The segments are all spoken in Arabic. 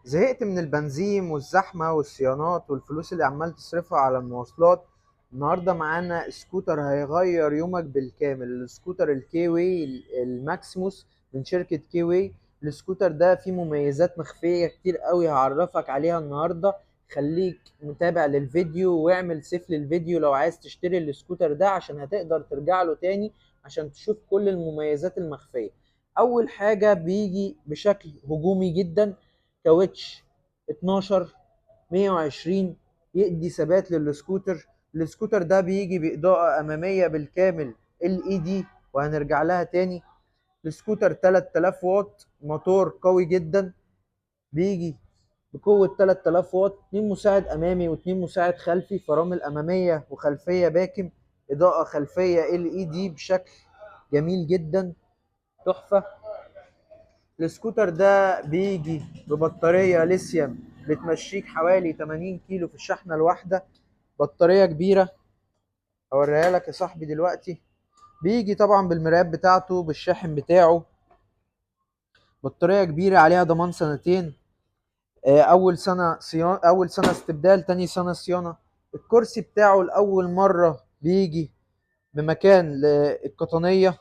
زهقت من البنزين والزحمة والصيانات والفلوس اللي عمال تصرفها على المواصلات. النهاردة معانا سكوتر هيغير يومك بالكامل، السكوتر الكي واي الماكسيموس من شركة كي واي. السكوتر ده فيه مميزات مخفية كتير قوي هعرفك عليها النهاردة. خليك متابع للفيديو واعمل سيف للفيديو لو عايز تشتري السكوتر ده عشان هتقدر ترجع له تاني عشان تشوف كل المميزات المخفية. أول حاجة بيجي بشكل هجومي جدا، كاوتش 12 120 يدي ثبات للسكوتر. السكوتر ده بيجي بإضاءة أمامية بالكامل LED وهنرجع لها تاني. السكوتر 3000 واط، موتور قوي جدا، بيجي بقوة 3000 واط، 2 مساعد أمامي و2 مساعد خلفي، فرامل أمامية وخلفية باكم، إضاءة خلفية LED بشكل جميل جدا، تحفة. السكوتر ده بيجي ببطارية ليثيوم بتمشيك حوالي 80 كيلو في الشحنة الواحدة، بطارية كبيرة هوريها لك يا صاحبي دلوقتي. بيجي طبعا بالمرايات بتاعته بالشاحن بتاعه، بطارية كبيرة عليها ضمان سنتين، أول سنة صيانة، أول سنة استبدال، تاني سنة صيانة. الكرسي بتاعه لأول مرة بيجي بمكان للقطنية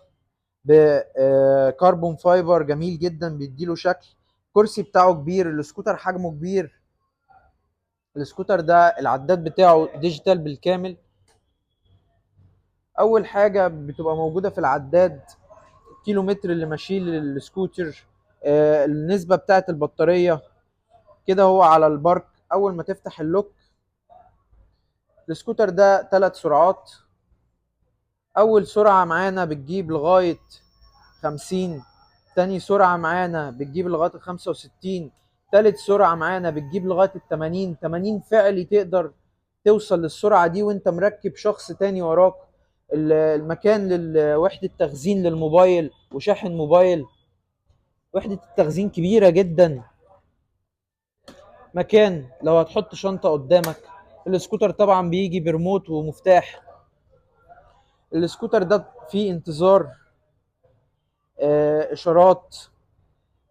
بكربون فايبر جميل جدا بيديله شكل. الكرسي بتاعه كبير، السكوتر حجمه كبير. السكوتر ده العداد بتاعه ديجيتال بالكامل. اول حاجه بتبقى موجوده في العداد الكيلومتر اللي ماشيه للسكوتر، النسبه بتاعه البطاريه. كده هو على البارك. اول ما تفتح اللوك، السكوتر ده 3 سرعات. اول سرعه معانا بتجيب لغايه 50، تاني سرعه معانا بتجيب لغايه 65، تالت سرعه معانا بتجيب لغايه 80. 80 فعلي تقدر توصل للسرعه دي وانت مركب شخص تاني وراك. المكان لوحده تخزين للموبايل وشاحن موبايل، وحده التخزين كبيره جدا، مكان لو هتحط شنطه قدامك. السكوتر طبعا بيجي بريموت ومفتاح. السكوتر ده فيه انتظار اشارات،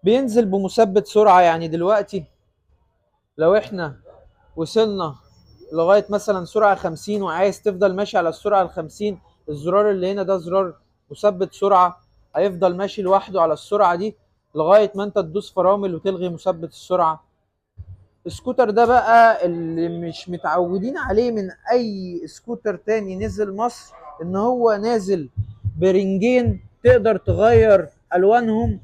بينزل بمثبت سرعه. يعني دلوقتي لو احنا وصلنا لغايه مثلا سرعه 50 وعايز تفضل ماشي على السرعه ال 50، الزرار اللي هنا ده زرار مثبت سرعه، هيفضل ماشي لوحده على السرعه دي لغايه ما انت تدوس فرامل وتلغي مثبت السرعه. السكوتر ده بقى اللي مش متعودين عليه من اي سكوتر تاني نزل مصر، ان هو نازل برنجين تقدر تغير الوانهم